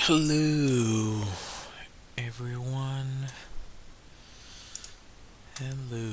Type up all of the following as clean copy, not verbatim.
Hello, everyone. Hello.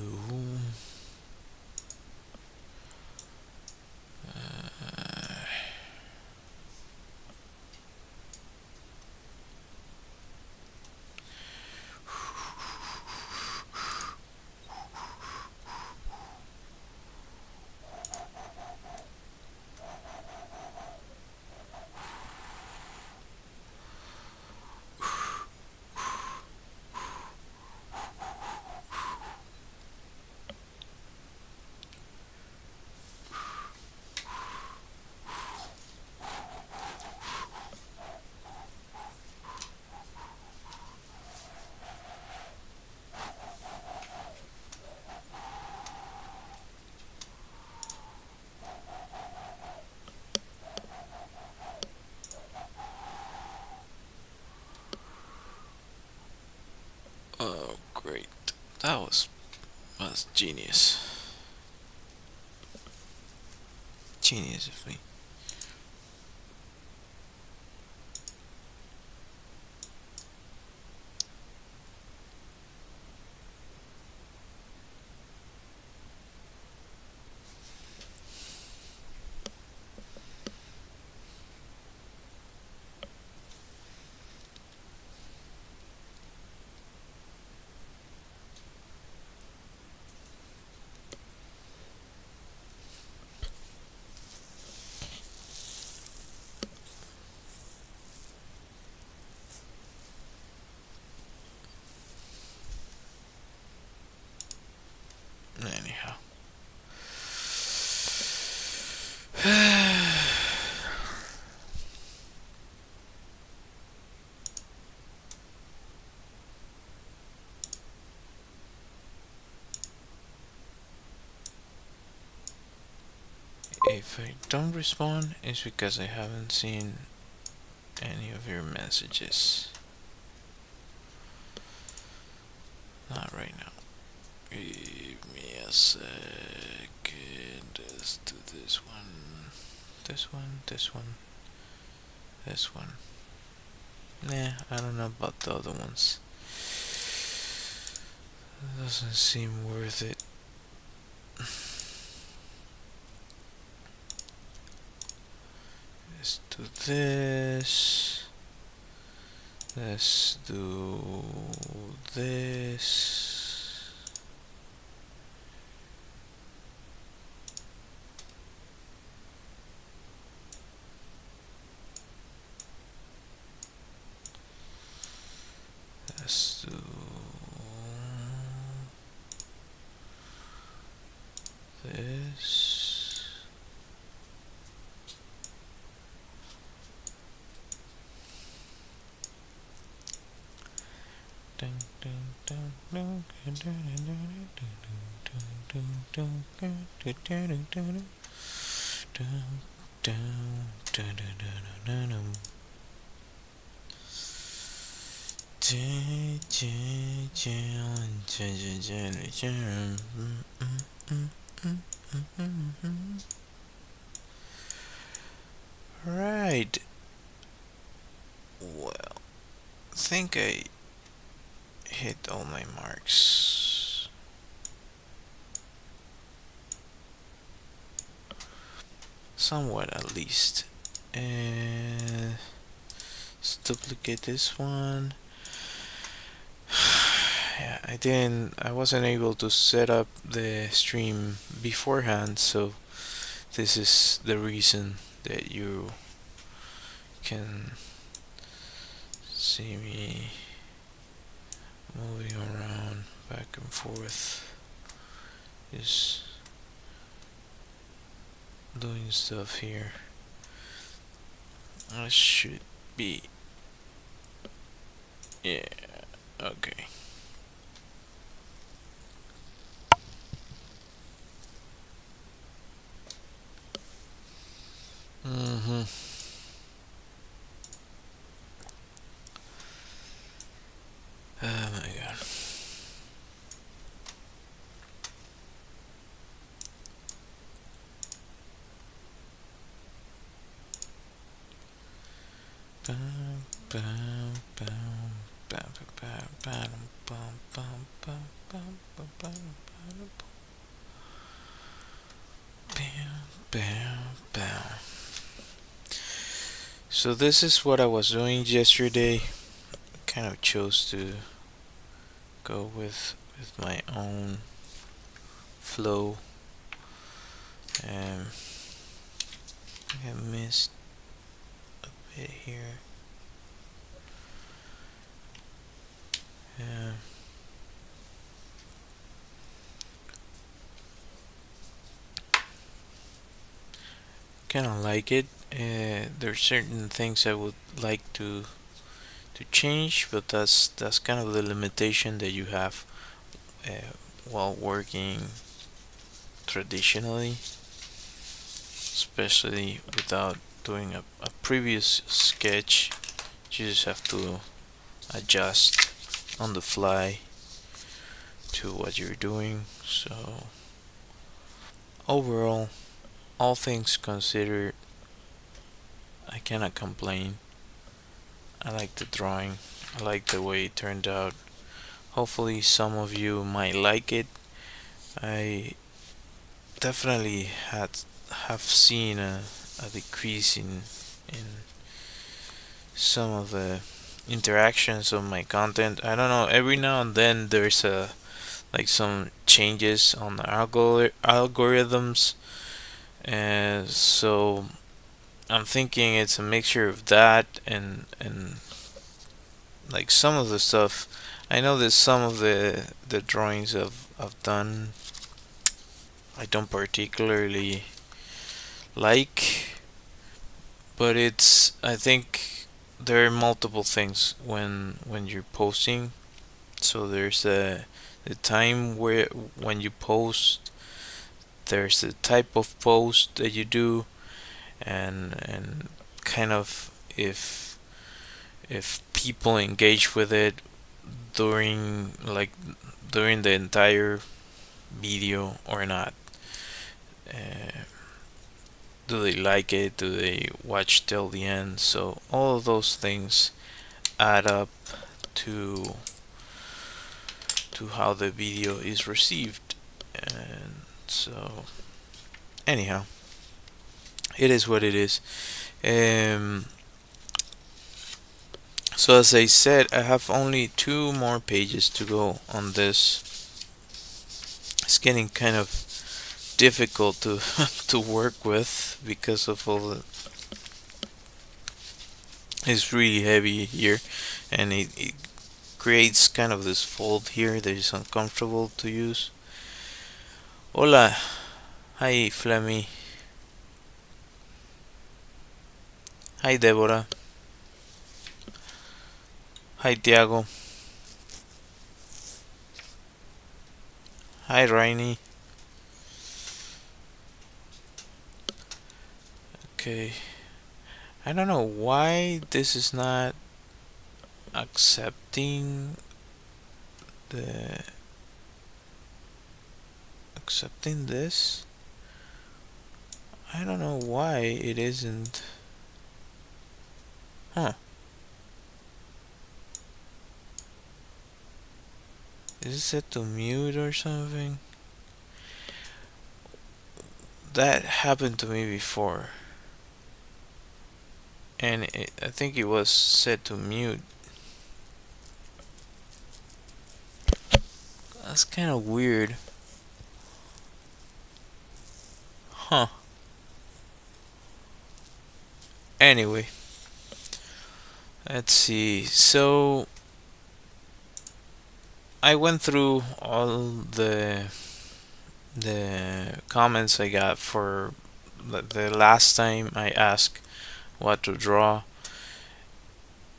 Oh, great. That was genius. Genius of me. Anyhow. If I don't respond, it's because I haven't seen any of your messages. Not right now. Give me a second. Let's do this one. This one, this one, this one. Nah, I don't know about the other ones. It doesn't seem worth it. Let's do this. Let's do this. Let's do this. Dun, dun, dun, dun, dun, dun, Right. Well, I think I hit all my marks. Somewhat at least. And let's duplicate this one. Yeah, I wasn't able to set up the stream beforehand, so this is the reason that you can see me moving around back and forth, is doing stuff here. I should be, yeah, okay. Mm-hmm. Oh my god. So this is what I was doing yesterday. Kind of chose to go with my own flow. Um, I missed a bit here. Yeah. Kind of like it. There's certain things I would like to change, but that's kind of the limitation that you have while working traditionally, especially without doing a previous sketch. You just have to adjust on the fly to what you're doing. So overall, all things considered, I cannot complain. I like the drawing. I like the way it turned out. Hopefully some of you might like it. I definitely have seen a decrease in some of the interactions of my content. I don't know, every now and then there's like some changes on the algorithms, and so I'm thinking it's a mixture of that and like some of the stuff. I know that some of the drawings I've done I don't particularly like, but it's I think there are multiple things when you're posting. So there's the time where when you post, there's the type of post that you do, and kind of if people engage with it during like during the entire video or not. Uh, do they like it? Do they watch till the end? So all of those things add up to how the video is received. And so anyhow, it is what it is. Um, so as I said, I have only 2 more pages to go on this. It's getting kind of difficult to to work with because of all the. It's really heavy here, and it creates kind of this fold here that is uncomfortable to use. Hola, hi Flemmy, hi Deborah, hi Tiago, hi Rainy. Okay, I don't know why this is not accepting the accepting this. I don't know why it isn't. Huh. Is it set to mute or something? That happened to me before. And I think it was set to mute. That's kind of weird. Huh. Anyway. Let's see. So I went through all the comments I got for the last time I asked what to draw,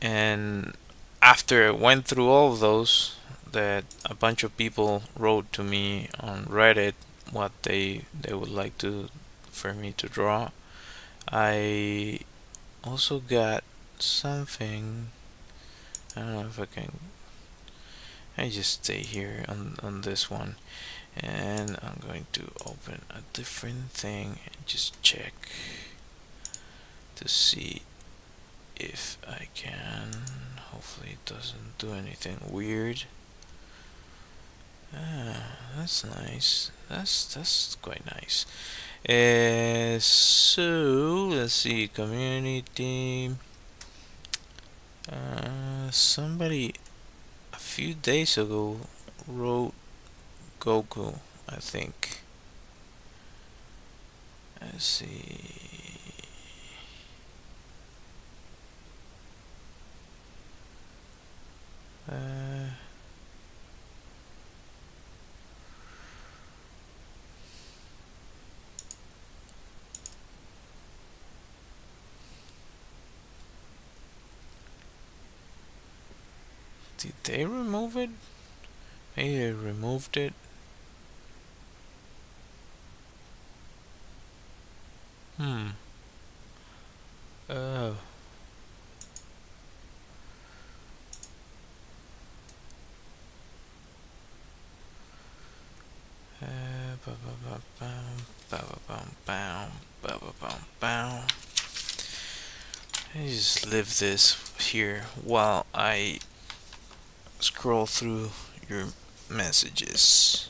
and after I went through all of those, that a bunch of people wrote to me on Reddit what they would like to for me to draw. I also got something. I don't know if I can. I just stay here on this one, and I'm going to open a different thing and just check to see if I can. Hopefully it doesn't do anything weird. Ah, that's nice. That's quite nice. So let's see, community. Somebody a few days ago wrote Goku, I think. Let's see. Uh, did they remove it? Maybe they removed it. Oh. I just leave this here while I scroll through your messages.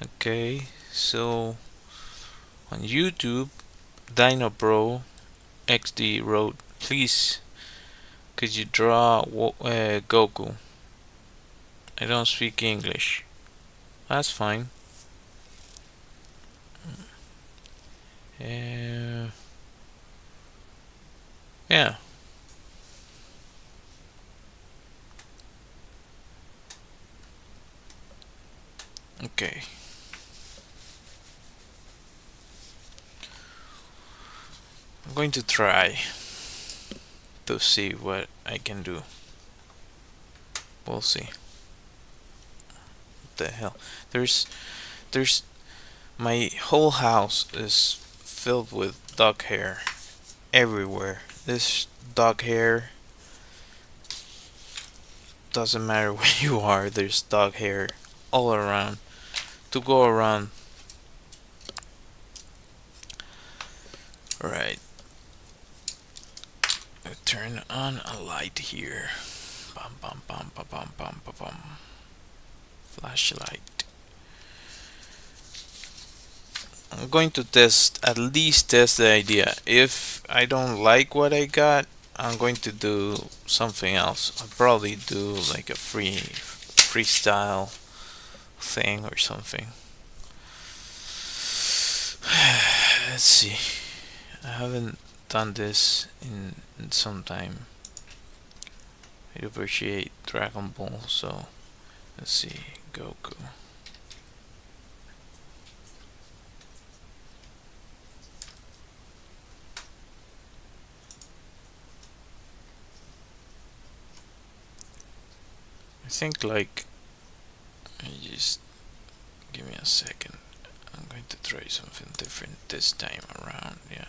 Okay, so on YouTube, Dino Bro XD wrote, please, could you draw Goku? I don't speak English. That's fine. Yeah. Okay. I'm going to try to see what I can do. We'll see. What the hell? There's my whole house is filled with dog hair everywhere. This dog hair doesn't matter where you are, there's dog hair all around to go around. Right. I turn on a light here. Bum bum bum bum bum bum bum bum. Flashlight. I'm going to at least test the idea. If I don't like what I got, I'm going to do something else. I'll probably do like a freestyle thing or something. Let's see. I haven't done this in some time. I appreciate Dragon Ball, so let's see. Goku. I think like just give me a second. I'm going to try something different this time around. Yeah.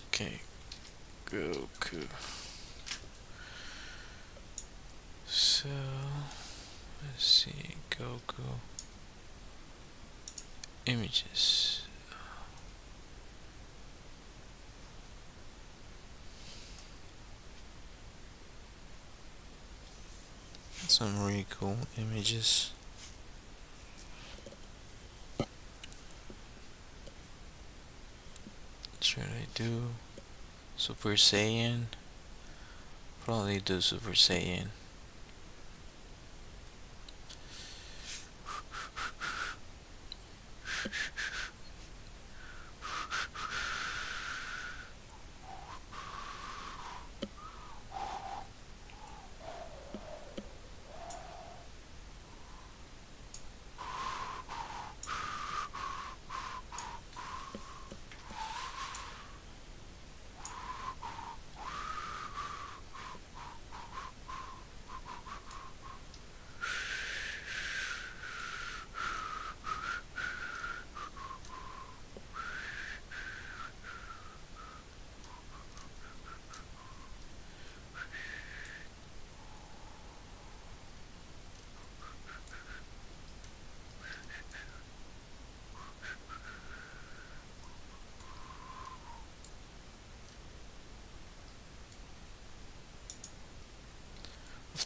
Okay, Goku. So, let's see, Goku. Images. Some really cool images. Should I do Super Saiyan? Probably do Super Saiyan.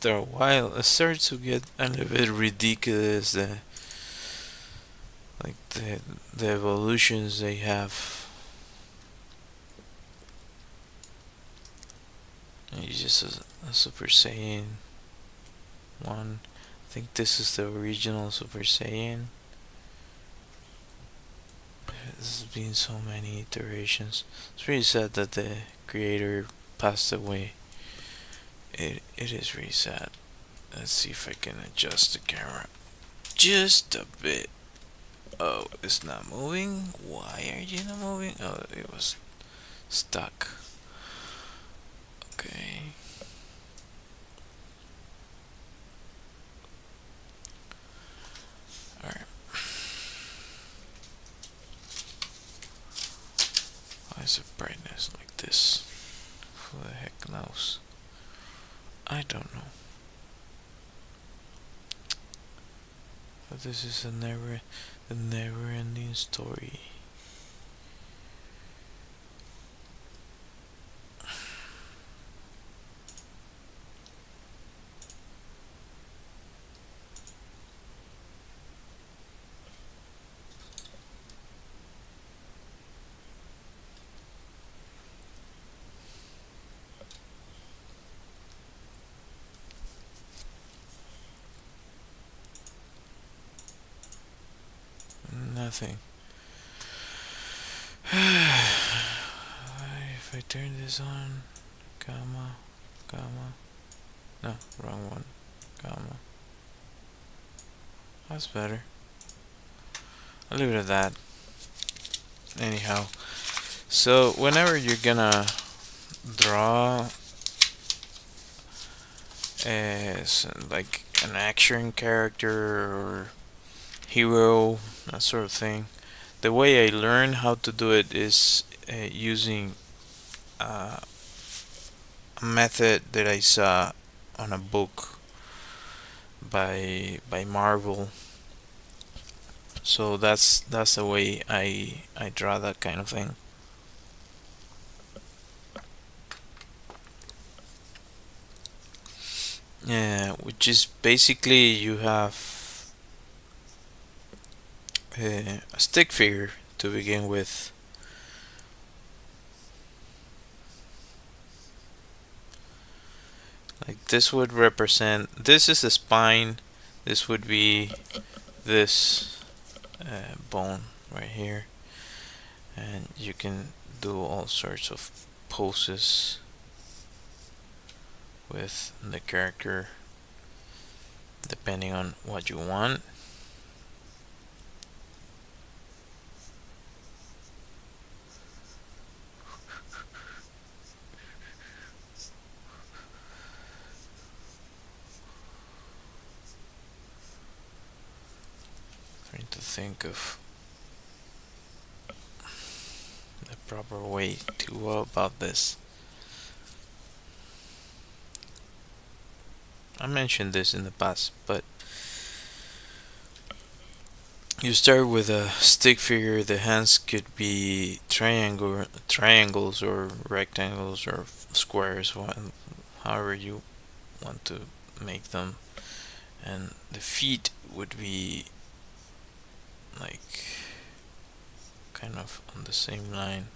After a while, it starts to get a little bit ridiculous. Like the evolutions they have. He's just a Super Saiyan 1. I think this is the original Super Saiyan. There's been so many iterations. It's really sad that the creator passed away. It is really sad. Let's see if I can adjust the camera just a bit. Oh, it's not moving. Why are you not moving? Oh, it was stuck. Okay. Alright. Why is the brightness like this? Who the heck knows? I don't know. But this is a never-ending story. Nothing. If I turn this on, gamma. No, wrong one. Gamma. That's better. I'll leave it at that. Anyhow, so whenever you're gonna draw as like an action character or hero, that sort of thing, the way I learned how to do it is using a method that I saw on a book by Marvel. So that's the way I draw that kind of thing. Yeah, which is basically you have a stick figure to begin with. Like this would represent, this is the spine, this would be this bone right here, and you can do all sorts of poses with the character depending on what you want. Trying to think of the proper way to go about this. I mentioned this in the past, but you start with a stick figure. The hands could be triangles or rectangles or squares, however you want to make them. And the feet would be like kind of on the same line.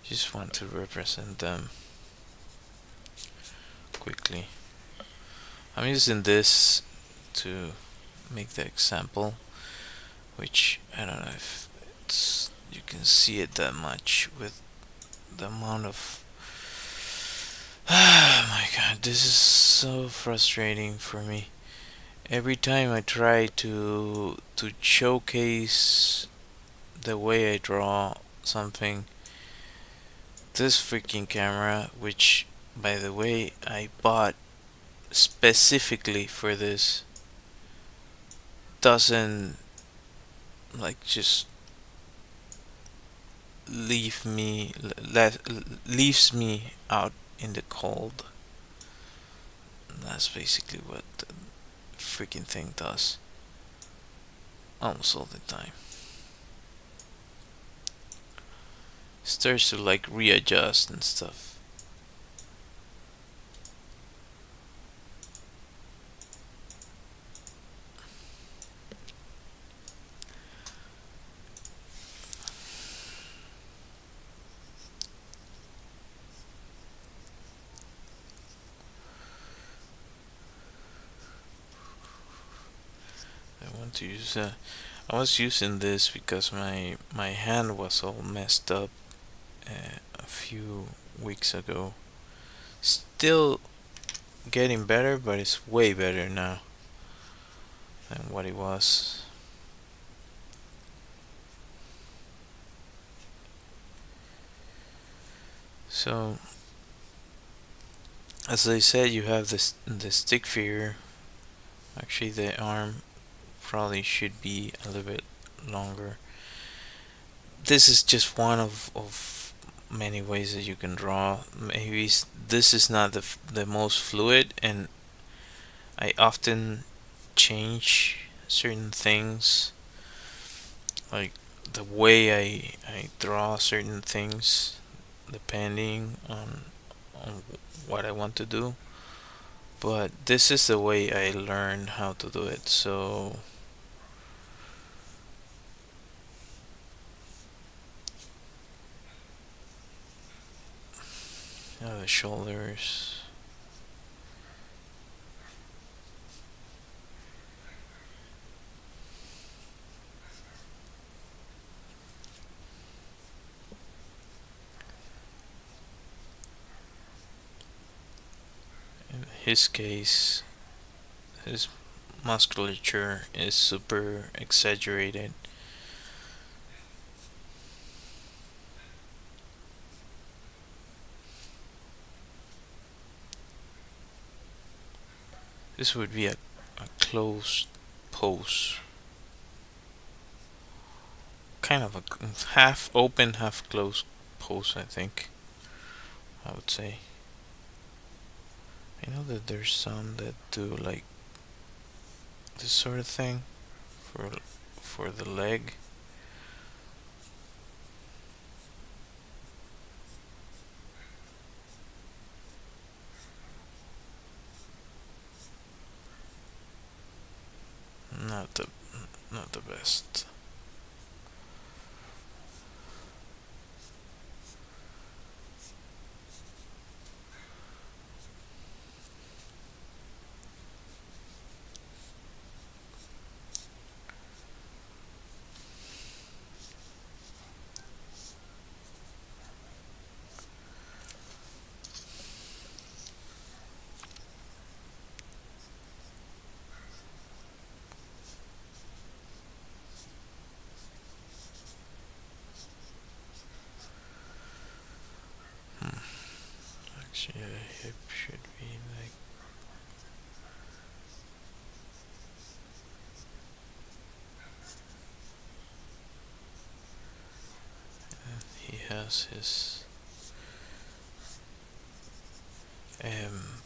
Just want to represent them quickly. I'm using this to make the example, which I don't know if you can see it that much with the amount of oh my god, this is so frustrating for me. Every time I try to showcase the way I draw something, this freaking camera, which by the way I bought specifically for this, doesn't like just leaves me out in the cold. That's basically what the freaking thing does almost all the time. Starts to like readjust and stuff. I was using this because my hand was all messed up a few weeks ago. Still getting better, but it's way better now than what it was. So, as I said, you have the stick figure. Actually, the arm probably should be a little bit longer. This is just one of many ways that you can draw. Maybe this is not the most fluid, and I often change certain things, like the way I draw certain things, depending on what I want to do. But this is the way I learned how to do it. So the shoulders. In his case, his musculature is super exaggerated. This would be a closed pose. Kind of a half open, half closed pose, I think. I would say. I know that there's some that do like this sort of thing for the leg. Not the not the best. Actually, a hip should be like. He has his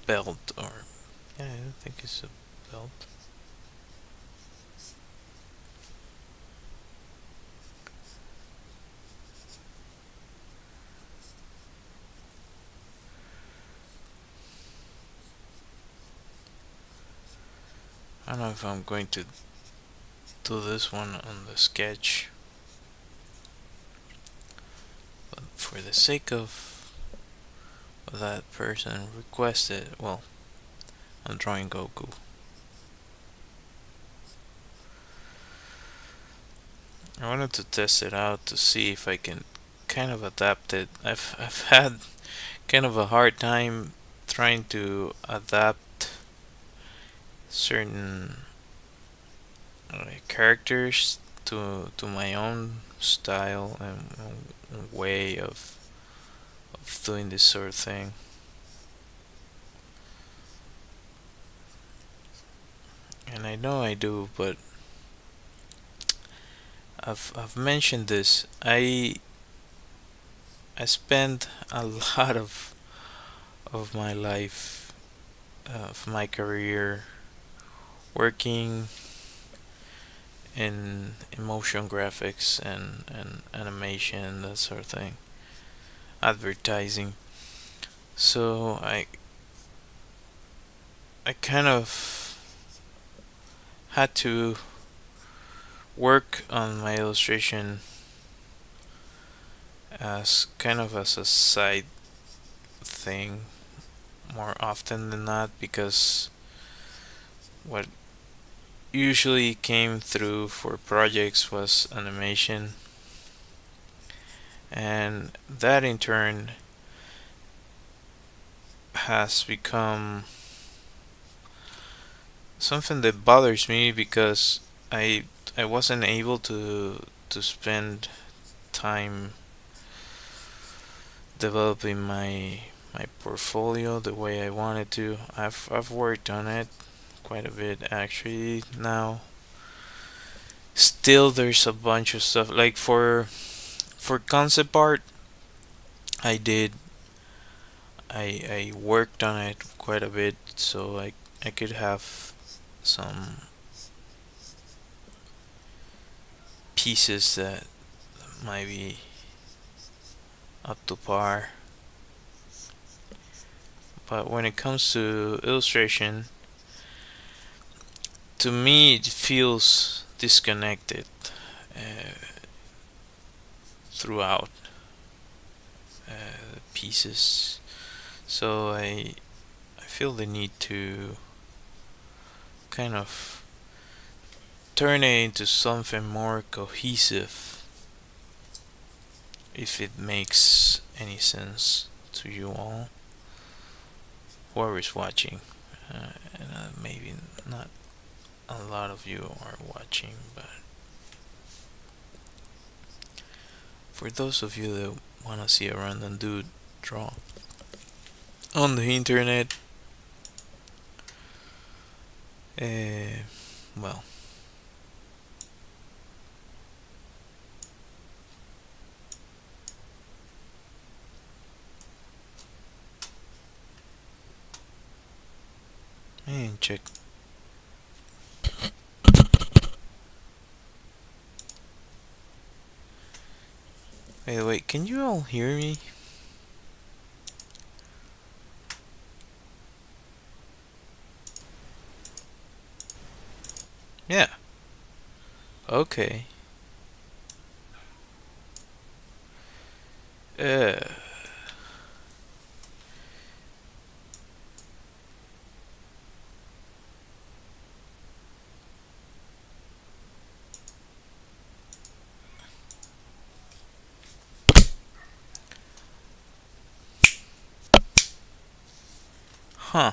belt, or yeah, I think it's a belt. I don't know if I'm going to do this one on the sketch, but for the sake of that person requested, well, I'm drawing Goku. I wanted to test it out to see if I can kind of adapt it. I've had kind of a hard time trying to adapt certain characters to my own style and way of doing this sort of thing. And I know I do, but I've mentioned this. I spent a lot of my life, of my career, working in motion graphics and animation, that sort of thing, advertising. So I kind of had to work on my illustration as kind of as a side thing more often than not, because what usually came through for projects was animation, and that in turn has become something that bothers me because I wasn't able to spend time developing my portfolio the way I wanted to. I've worked on it quite a bit actually now. Still there's a bunch of stuff like for concept art I did I worked on it quite a bit so I could have some pieces that might be up to par. But when it comes to illustration, to me it feels disconnected throughout pieces. So I feel the need to kind of turn it into something more cohesive, if it makes any sense to you all, whoever's watching. And maybe not a lot of you are watching, but for those of you that want to see a random dude draw on the internet, well, and check. By the way, can you all hear me? Yeah. Okay. Uh. Huh.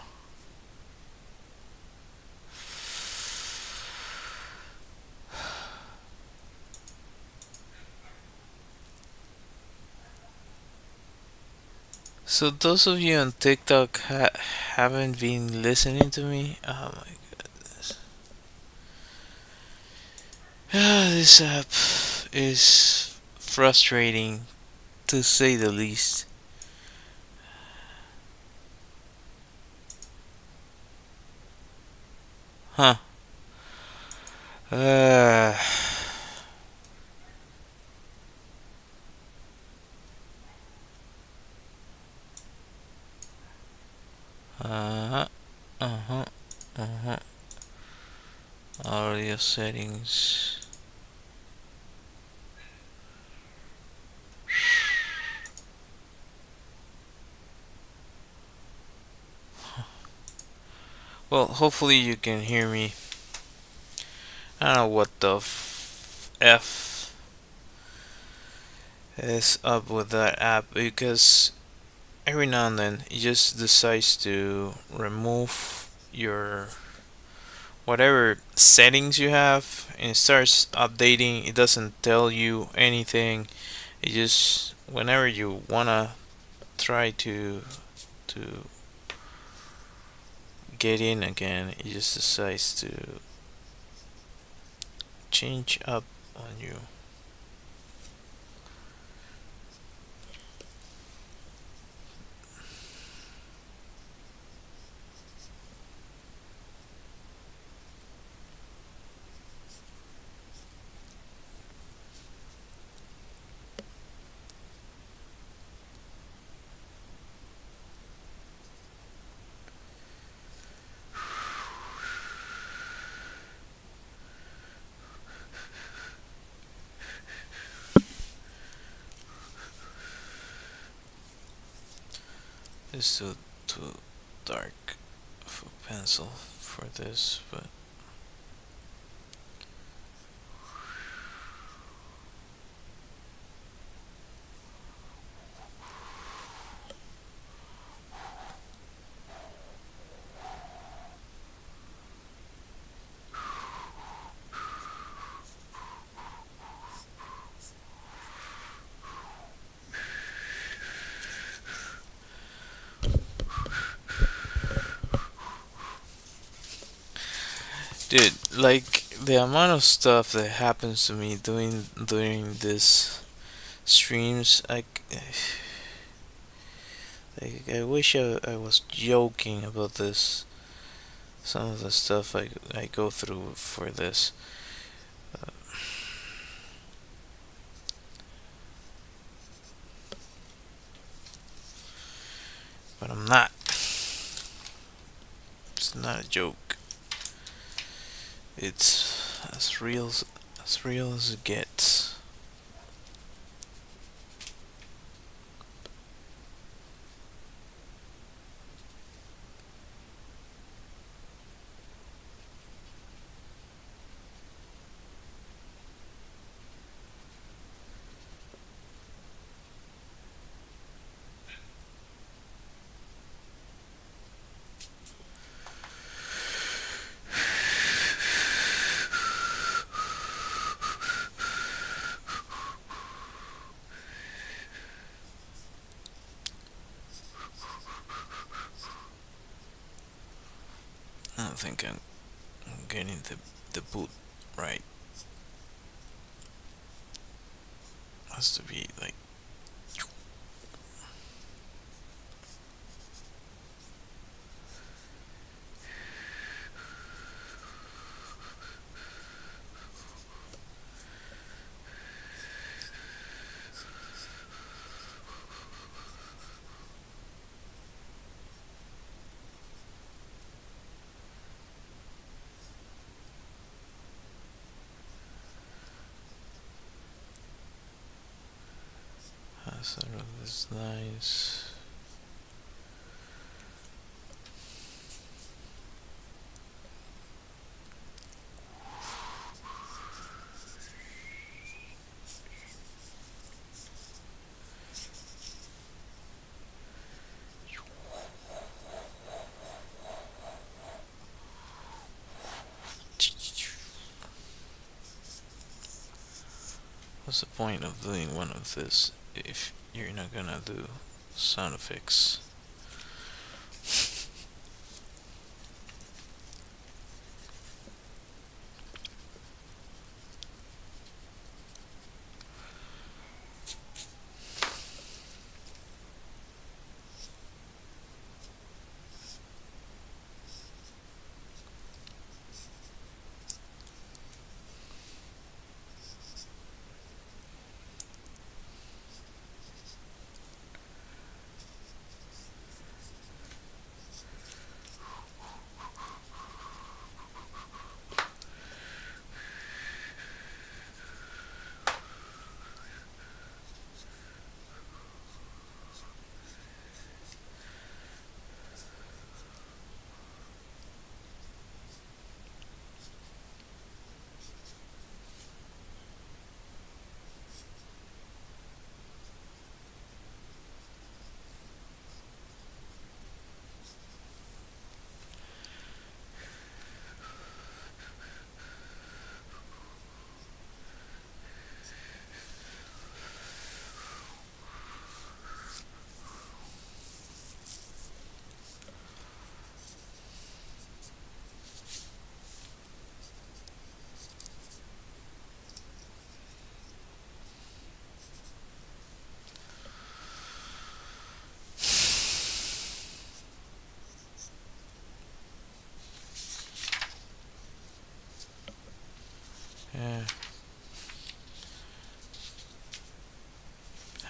So those of you on TikTok haven't been listening to me. Oh my goodness. This app is frustrating to say the least. Huh. Uh. Uh-huh. Uh-huh. Uh-huh. Audio settings. Well, hopefully you can hear me. I don't know what the F is up with that app because every now and then it just decides to remove your whatever settings you have and it starts updating. It doesn't tell you anything. It just whenever you wanna try to get in again, it just decides to change up on you. It's too dark for pencil for this, but dude, like the amount of stuff that happens to me doing during this streams, I wish I was joking about this. Some of the stuff I go through for this. Uh, but I'm not. It's not a joke. It's as real as it gets. I don't think I'm getting the boot right. Has to be like sort of this nice. What's the point of doing one of this if you're not gonna do sound effects?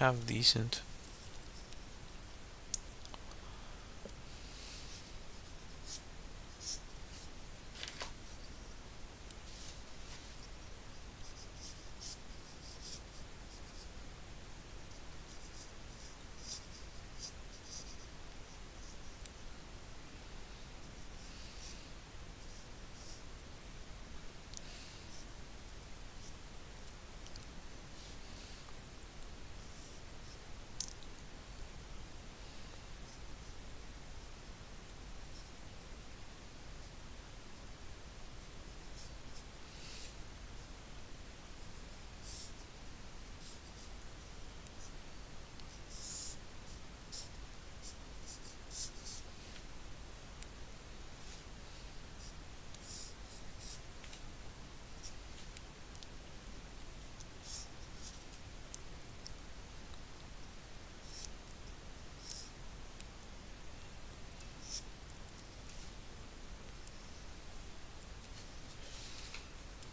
half decent.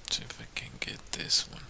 See if I can get this one.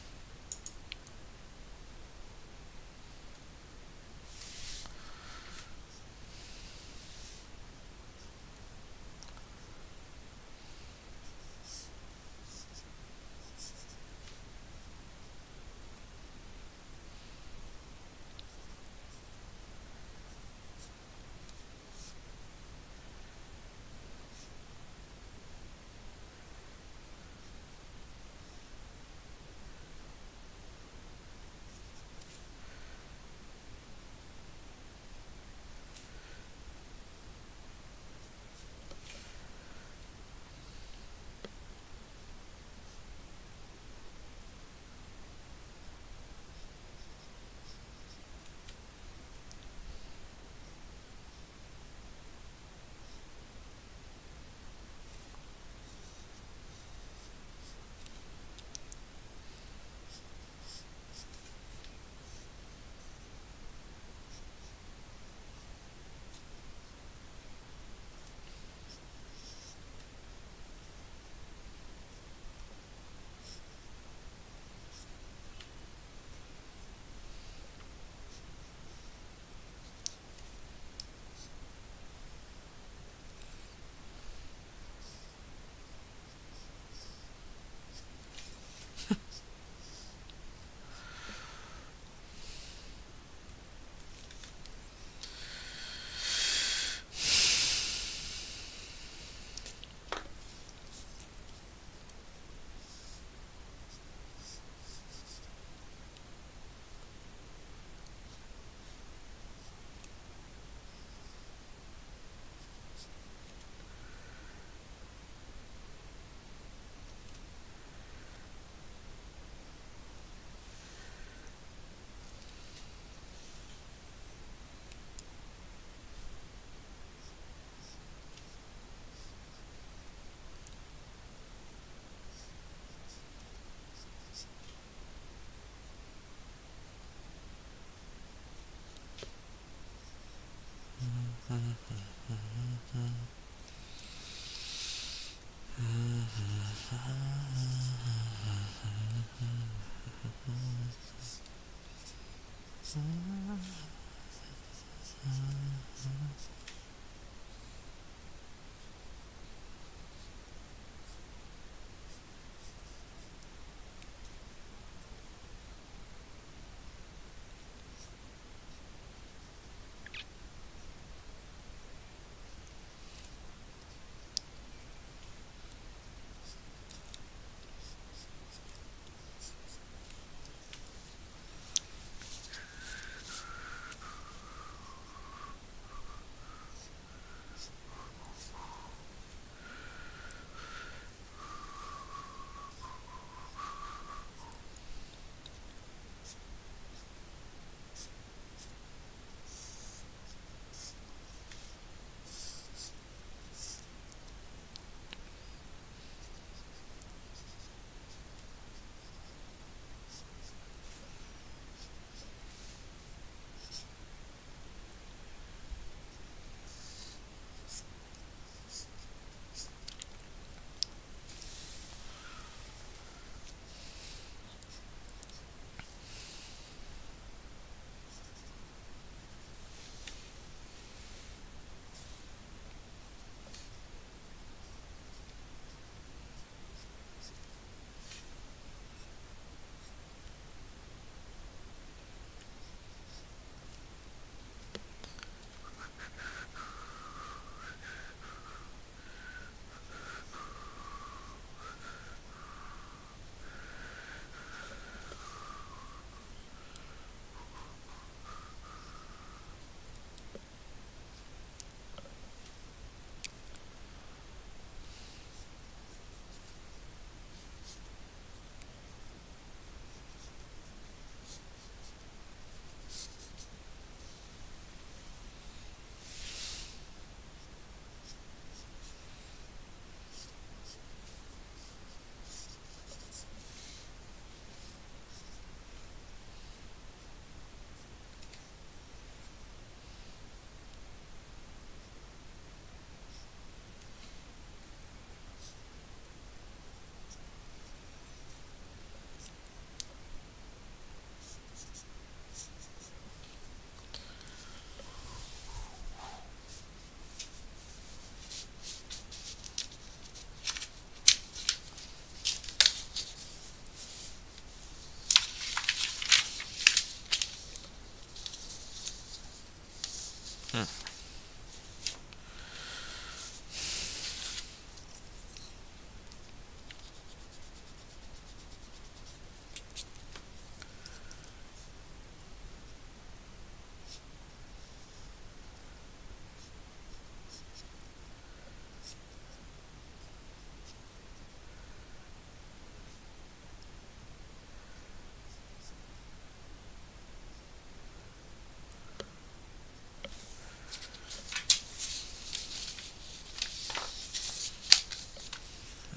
Hmm.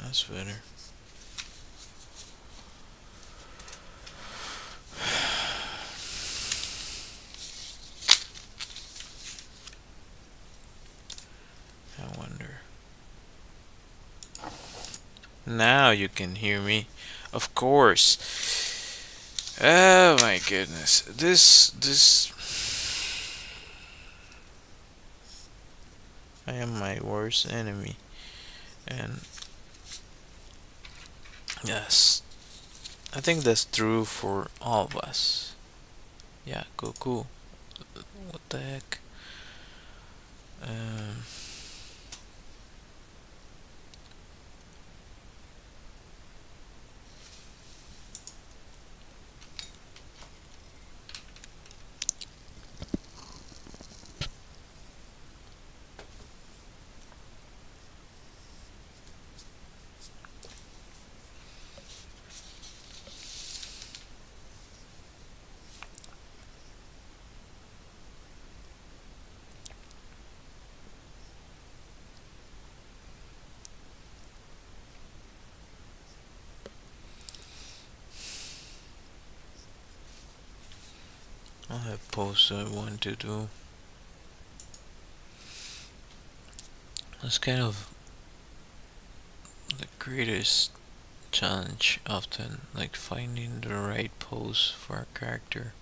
That's better. I wonder. Now you can hear me. Of course. Oh my goodness. This. I am my worst enemy. And yes, I think that's true for all of us. Yeah, Goku. What the heck? Um, I'll have posts I want to do. It's kind of the greatest challenge often, like finding the right pose for a character.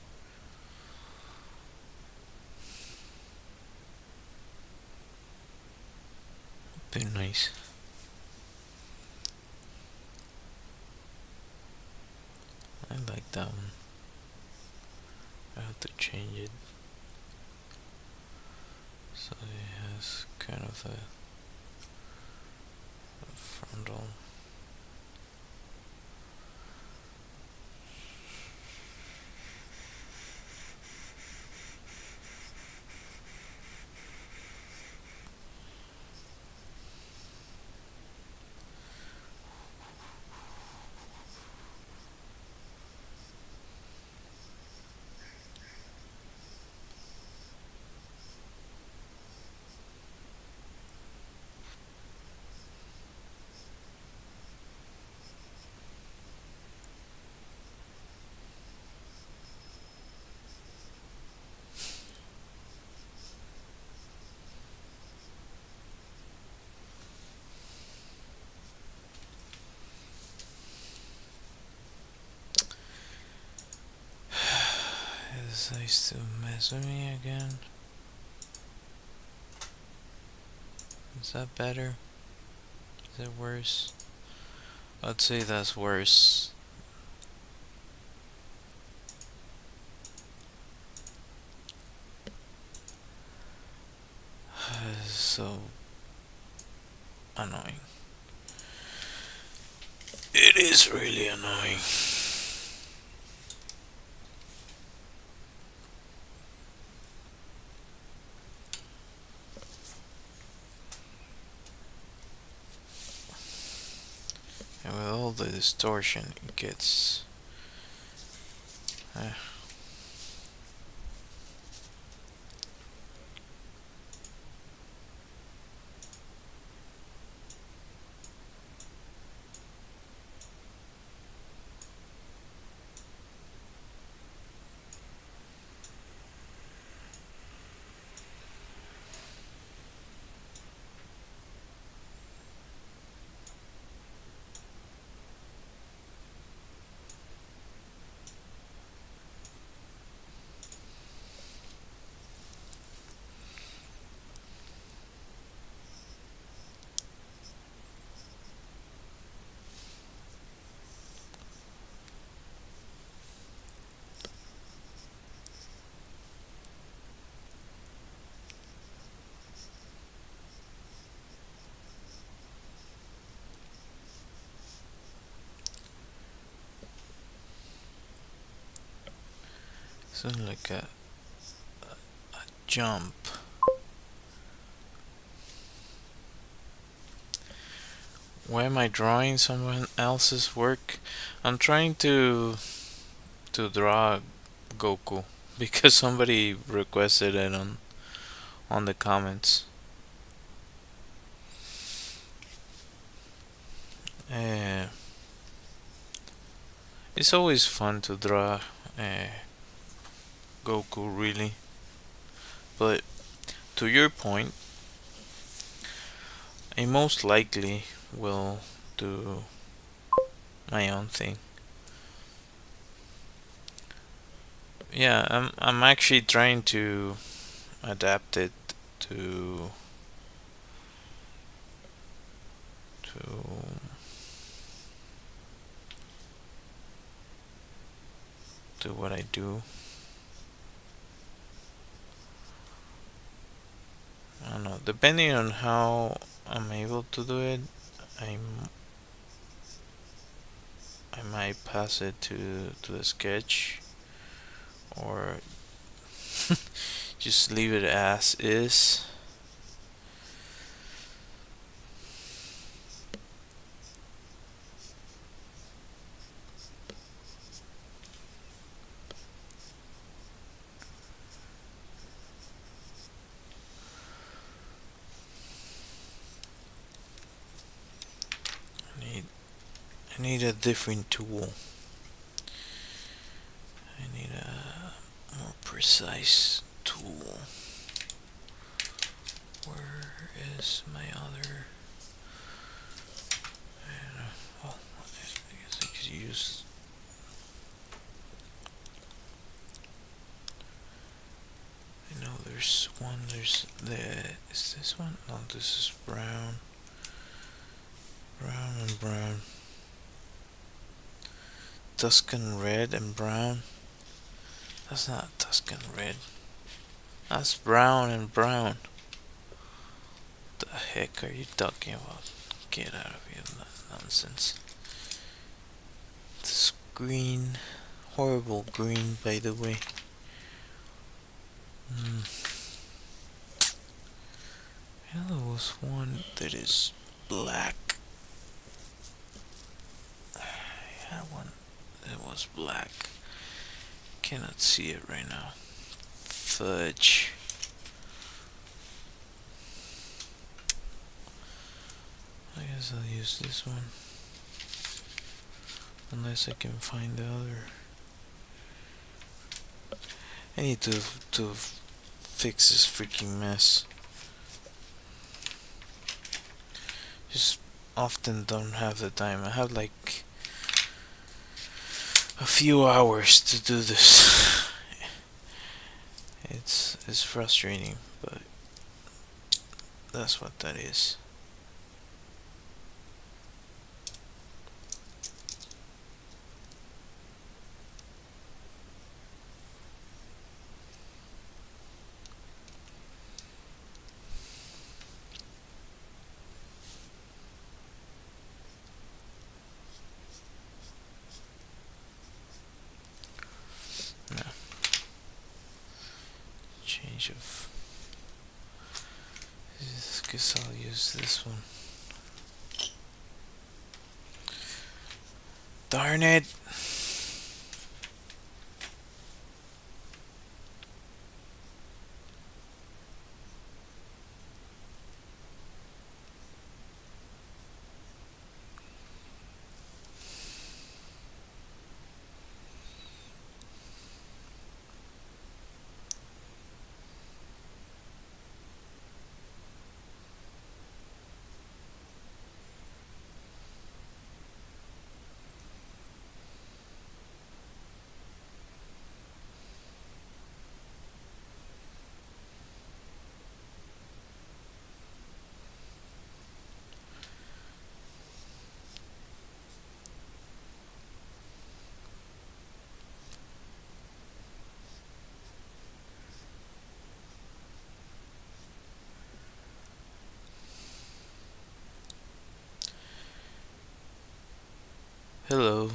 Be nice. I like that one. I have to change it so it has kind of a frontal. It decides to mess with me again. Is that better? Is it worse? I'd say that's worse. So annoying. It is really annoying. And with all the distortion, it gets. Uh, So like a jump. Why am I drawing someone else's work? I'm trying to draw Goku because somebody requested it on the comments. Uh, it's always fun to draw Goku, really. But to your point, I most likely will do my own thing. Yeah, I'm actually trying to adapt it to to to what I do. I don't know. Depending on how I'm able to do it, I'm I might pass it to the sketch or just leave it as is. I need I need a different tool. I need a more precise tool. Where is my other? Well, I guess I could use. I know there's one. There's the. Is this one? No, this is brown. Brown and brown. Tuscan red and brown. That's not Tuscan red. That's brown and brown. The heck are you talking about? Get out of here, nonsense. This green, horrible green, by the way. Yeah, there was one that is black. I had one that was black. Cannot see it right now. Fudge. I guess I'll use this one. Unless I can find the other. I need to fix this freaking mess. Just often don't have the time. I have like a few hours to do this. It's frustrating, but that's what that is. No. Change of. I guess I'll use this one. Darn it! Hello.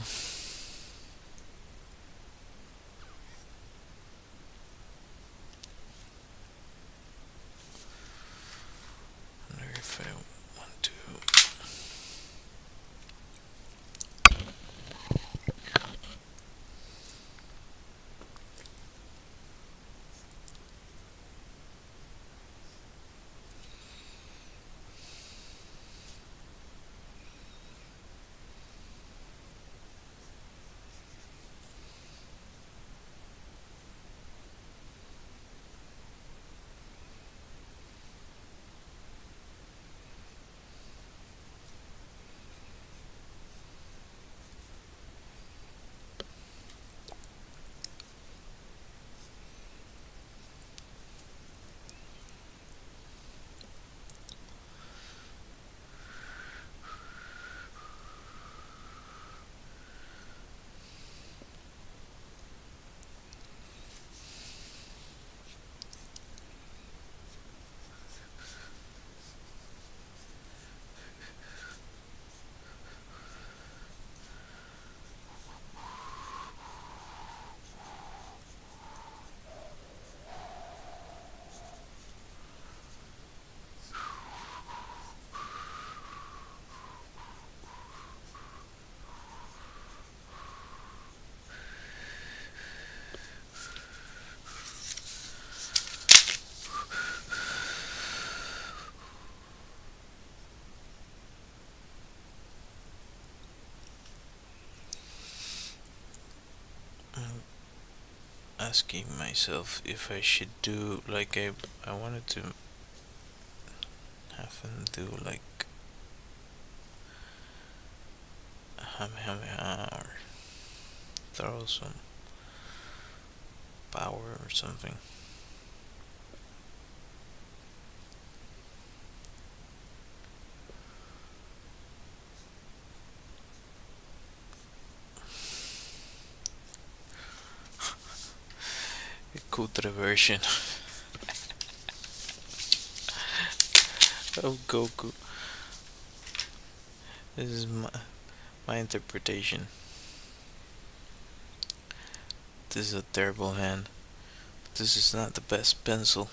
asking myself if I should do like I wanted to have him do like or throw some power or something. A cutre version of Goku. This is my interpretation. This is a terrible hand. This is not the best pencil.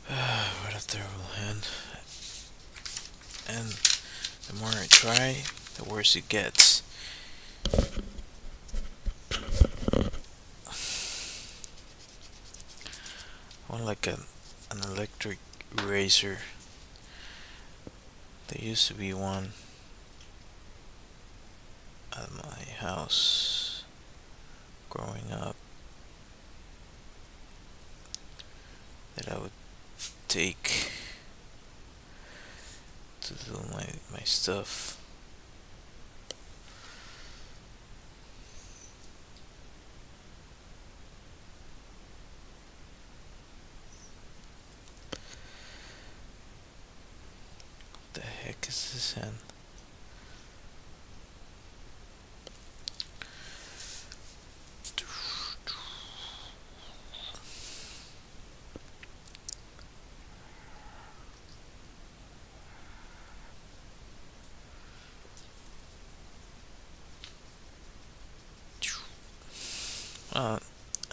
What a terrible hand. And the more I try, the worse it gets. I want like an electric eraser. There used to be one at my house growing up that I would take to do my stuff. What the heck is this hand?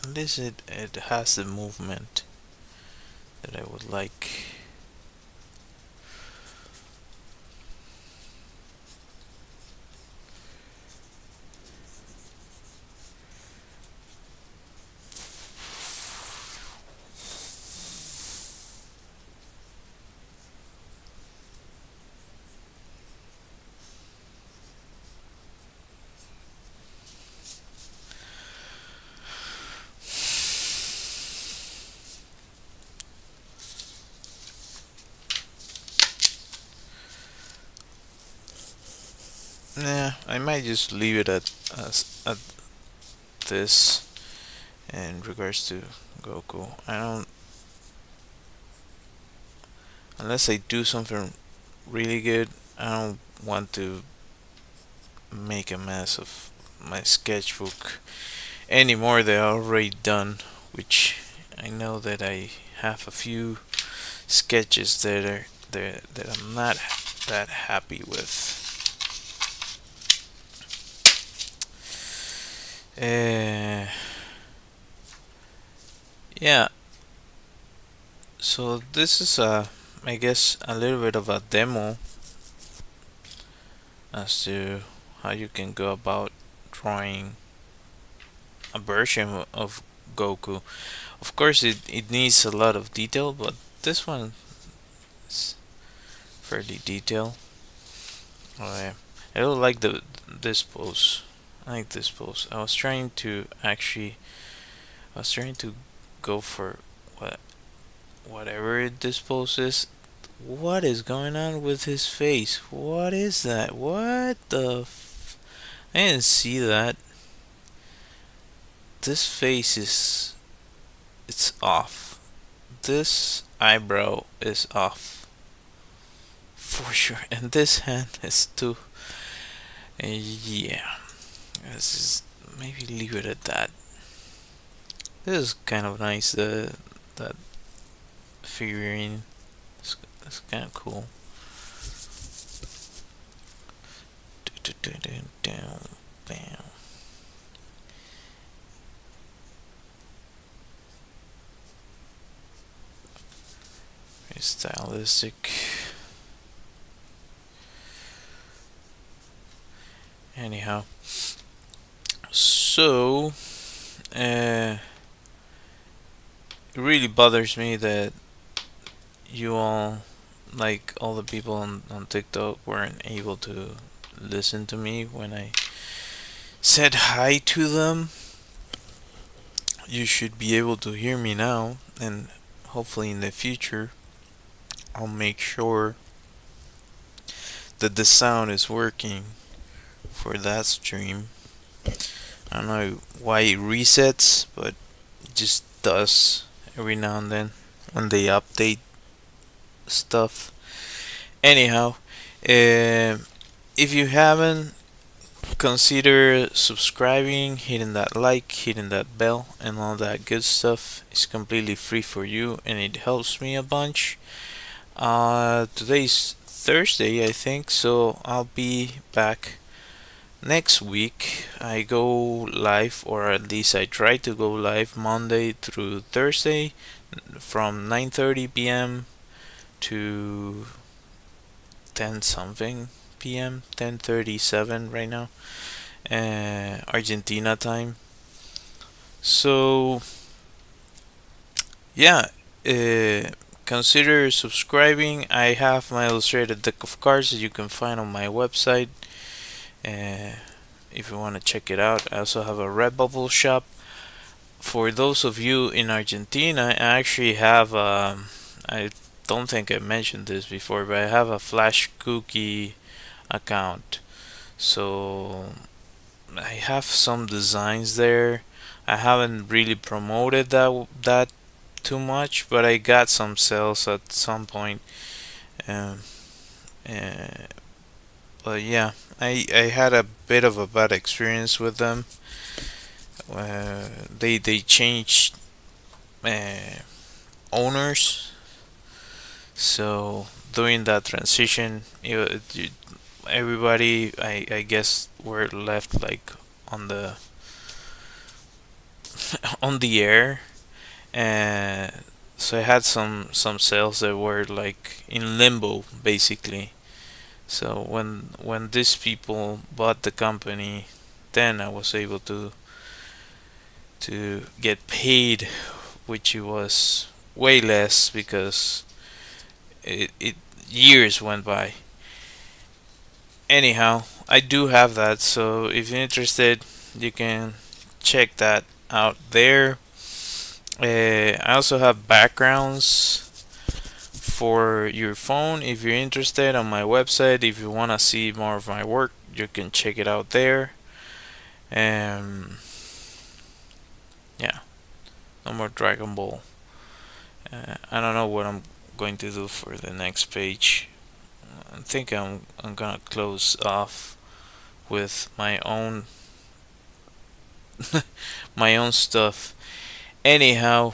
At least it has the movement that I would like. Nah, I might just leave it at this in regards to Goku. I don't, unless I do something really good, I don't want to make a mess of my sketchbook anymore. They're already done, which I know that I have a few sketches that I'm not that happy with. Yeah, so this is I guess a little bit of a demo as to how you can go about drawing a version of Goku. Of course, it needs a lot of detail, but this one is fairly detailed. I don't like this pose. I like this pose. I was trying to go for whatever this pose is. What is going on with his face? What is that? What the? I didn't see that. This face is. It's off. This eyebrow is off. For sure. And this hand is too. Yeah. This is. Maybe leave it at that. This is kind of nice. That figurine. It's kind of cool. Bam. stylistic. Anyhow, so it really bothers me that you all, like all the people on TikTok, weren't able to listen to me when I said hi to them. You should be able to hear me now, and hopefully in the future, I'll make sure that the sound is working for that stream. I don't know why it resets, but it just does every now and then when they update stuff. Anyhow, if you haven't, consider subscribing, hitting that like, hitting that bell, and all that good stuff. It's completely free for you, and it helps me a bunch. Today's Thursday, I think, so I'll be back next week. I go live, or at least I try to go live Monday through Thursday from 9:30 p.m. to 10 something p.m. 10:37 right now, Argentina time. So yeah, consider subscribing. I have my illustrated deck of cards that you can find on my website. If you want to check it out, I also have a Redbubble shop. For those of you in Argentina, I actually have I don't think I mentioned this before, but I have a Flash Cookie account. So I have some designs there. I haven't really promoted that too much, but I got some sales at some point. Um, uh, but yeah, I had a bit of a bad experience with them. They changed uh, owners, so during that transition, everybody I guess were left like on the on the air, and so I had some sales that were like in limbo basically. So when these people bought the company, then I was able to get paid, which was way less because it years went by. Anyhow, I do have that, so if you're interested, you can check that out there. I also have backgrounds for your phone if you're interested on my website. If you want to see more of my work, you can check it out there. Yeah, no more Dragon Ball. I don't know what I'm going to do for the next page. I think I'm gonna close off with my own my own stuff. Anyhow,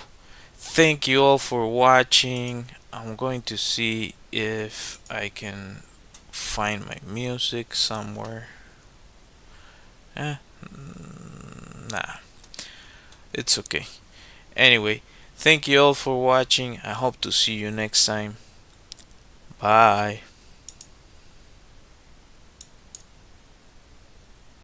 thank you all for watching. I'm going to see if I can find my music somewhere. Nah, it's okay. Anyway, thank you all for watching. I hope to see you next time. Bye.